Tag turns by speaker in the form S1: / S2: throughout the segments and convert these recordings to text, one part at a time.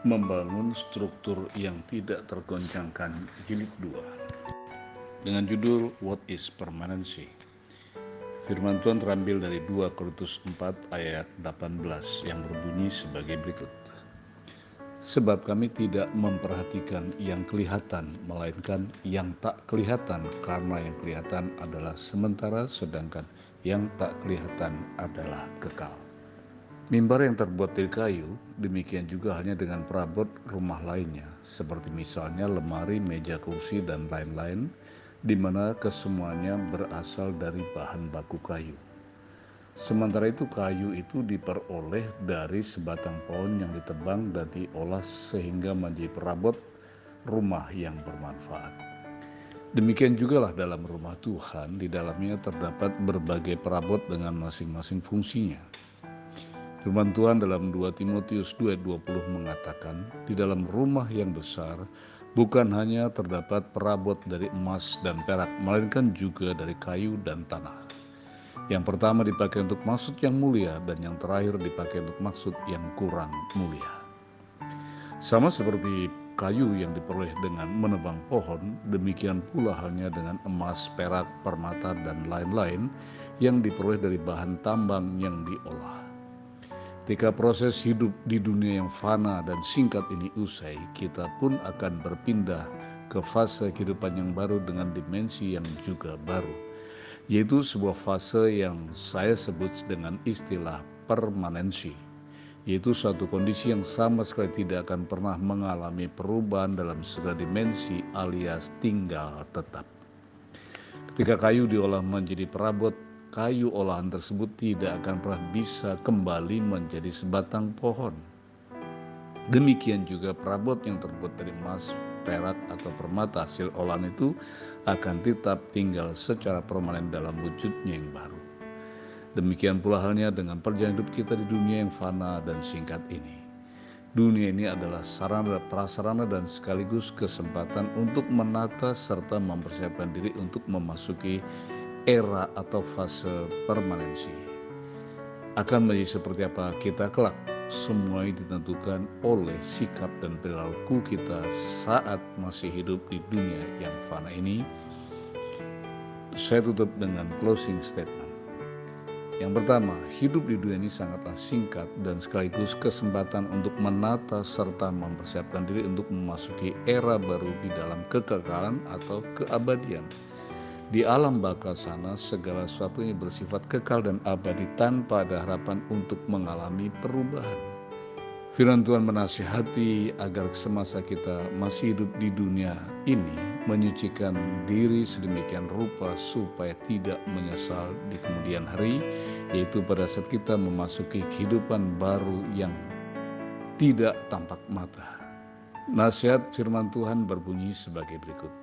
S1: Membangun struktur yang tidak tergoncangkan, jilid 2, dengan judul What is Permanency. Firman Tuhan terambil dari 2 Korintus 4 ayat 18 yang berbunyi sebagai berikut. Sebab kami tidak memperhatikan yang kelihatan, melainkan yang tak kelihatan, karena yang kelihatan adalah sementara, sedangkan yang tak kelihatan adalah kekal. Mimbar yang terbuat dari kayu, demikian juga hanya dengan perabot rumah lainnya, seperti misalnya lemari, meja, kursi, dan lain-lain, di mana kesemuanya berasal dari bahan baku kayu. Sementara itu kayu itu diperoleh dari sebatang pohon yang ditebang dan diolah sehingga menjadi perabot rumah yang bermanfaat. Demikian jugalah dalam rumah Tuhan, di dalamnya terdapat berbagai perabot dengan masing-masing fungsinya. Firman Tuhan dalam 2 Timotius 2:20 mengatakan, di dalam rumah yang besar bukan hanya terdapat perabot dari emas dan perak, melainkan juga dari kayu dan tanah. Yang pertama dipakai untuk maksud yang mulia, dan yang terakhir dipakai untuk maksud yang kurang mulia. Sama seperti kayu yang diperoleh dengan menebang pohon, demikian pula halnya dengan emas, perak, permata, dan lain-lain yang diperoleh dari bahan tambang yang diolah. Ketika proses hidup di dunia yang fana dan singkat ini usai, kita pun akan berpindah ke fase kehidupan yang baru dengan dimensi yang juga baru, yaitu sebuah fase yang saya sebut dengan istilah permanensi, yaitu suatu kondisi yang sama sekali tidak akan pernah mengalami perubahan dalam segala dimensi alias tinggal tetap. Ketika kayu diolah menjadi perabot, kayu olahan tersebut tidak akan pernah bisa kembali menjadi sebatang pohon. Demikian juga perabot yang terbuat dari emas, perak, atau permata hasil olahan itu akan tetap tinggal secara permanen dalam wujudnya yang baru. Demikian pula halnya dengan perjalanan hidup kita di dunia yang fana dan singkat ini. Dunia ini adalah sarana, prasarana, dan sekaligus kesempatan untuk menata serta mempersiapkan diri untuk memasuki era atau fase permanensi. Akan menjadi seperti apa kita kelak, semua ditentukan oleh sikap dan perilaku kita saat masih hidup di dunia yang fana ini. Saya tutup dengan closing statement. Yang pertama, hidup di dunia ini sangatlah singkat dan sekaligus kesempatan untuk menata serta mempersiapkan diri untuk memasuki era baru di dalam kekekalan atau keabadian. Di alam baka sana, segala sesuatunya bersifat kekal dan abadi tanpa ada harapan untuk mengalami perubahan. Firman Tuhan menasihati agar semasa kita masih hidup di dunia ini, menyucikan diri sedemikian rupa supaya tidak menyesal di kemudian hari, yaitu pada saat kita memasuki kehidupan baru yang tidak tampak mata. Nasihat firman Tuhan berbunyi sebagai berikut.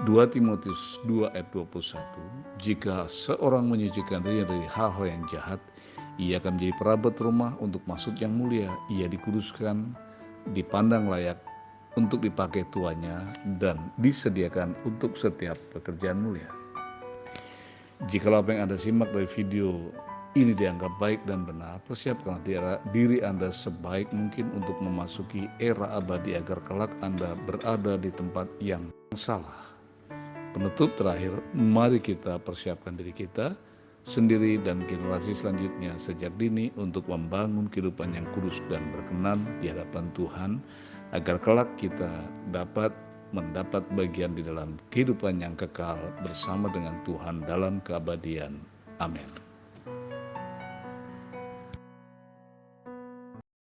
S1: 2 Timotius 2 ayat 21, jika seorang menyucikan dirinya dari hal-hal yang jahat, ia akan menjadi perabot rumah untuk maksud yang mulia. Ia dikuduskan, dipandang layak untuk dipakai tuannya, dan disediakan untuk setiap pekerjaan mulia. Jikalau apa yang Anda simak dari video ini dianggap baik dan benar, persiapkanlah diri Anda sebaik mungkin untuk memasuki era abadi agar kelak Anda berada di tempat yang salah. Penutup terakhir, mari kita persiapkan diri kita sendiri dan generasi selanjutnya sejak dini untuk membangun kehidupan yang kudus dan berkenan di hadapan Tuhan, agar kelak kita dapat mendapat bagian di dalam kehidupan yang kekal bersama dengan Tuhan dalam keabadian. Amin.